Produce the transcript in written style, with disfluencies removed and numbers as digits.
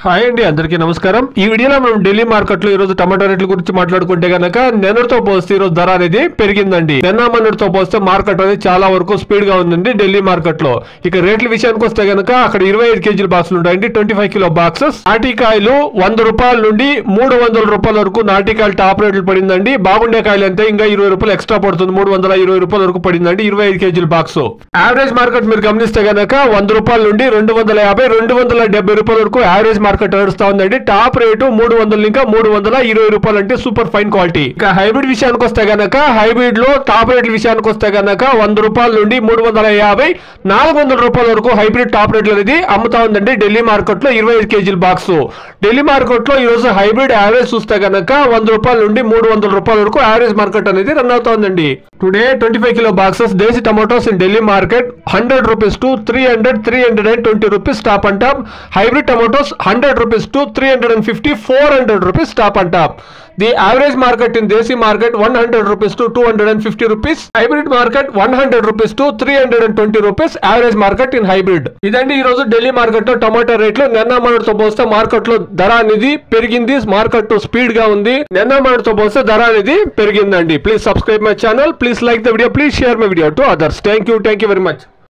Hi అండి, అందరికీ నమస్కారం. ఈ వీడియోలో మనం ఢిల్లీ మార్కెట్ లో ఈ రోజు టమాటో రేట్ల గురించి మాట్లాడుకుంటే గనక నిన్నటితో పోస్తే ఈ రోజు ధర అనేది పెరిగిందండి. నిన్న మొన్నటితో పోస్తే మార్కెట్ అనేది చాలా వరకు స్పీడ్ గా ఉందండి ఢిల్లీ మార్కెట్ లో. ఇక రేట్ల విషయానికి వస్తే గనక అక్కడ 25 కేజీల బాక్సులు ఉంటాయండి, 25 కిలో బాక్సెస్. నాటికాయలు 100 రూపాయల నుండి 300 రూపాయల వరకు నాటికాయలు టాప్ రేట్లు పడిందండి. బాగుండే కాయలు అంతే ఇంకా 20 రూపాయలు ఎక్స్ట్రా పడుతుంది, 320 రూపాయల వరకు పడిందండి 25 కేజీల బాక్స్. యావరేజ్ మార్కెట్ మీరు గమనిస్తే గనక 100 రూపాయల నుండి 250 270 రూపాయల వరకు యావరేజ్ మార్కెట్ నడుస్తా ఉందండి. టాప్ రేటు 300 ఇంకా 320 రూపాయలు అంటే సూపర్ ఫైన్ క్వాలిటీ. ఇక హైబ్రిడ్ విషయానికి వస్తే గనక హైబ్రిడ్ లో టాప్ రేట్ల విషయానికి వస్తే గనక 100 రూపాయల నుండి 350 400 రూపాయల వరకు హైబ్రిడ్ టాప్ రేట్లు అనేది అమ్ముతా ఉందండి ఢిల్లీ మార్కెట్ లో 25 కేజీల బాక్స్. ఢిల్లీ మార్కెట్ లో ఈ రోజు హైబ్రిడ్ యావరేజ్ చూస్తే గనక 100 రూపాయల నుండి 300 రూపాయల వరకు యావరేజ్ మార్కెట్ అనేది రన్ అవుతా ఉందండి. Today 25 kilo boxes desi tomatoes in Delhi market 100 rupees to 320 rupees top and top. Hybrid tomatoes 100 rupees to 350 400 rupees top and top. The average market in Desi market 100 rupees to 250 rupees. Hybrid market 100 rupees to 320 rupees. Average market in hybrid. ఇదండి ఈ రోజు Delhi market లో tomato రేట్లు. నిన్న మొన్నటితో పోస్తే market లో ధర అనేది పెరిగింది. మార్కెట్ స్పీడ్ గా ఉంది. నిన్న మొన్నటితో పోస్తే ధర అనేది పెరిగిందండి. Please subscribe my channel. Please like the video. Please share my video to others. Thank you very much.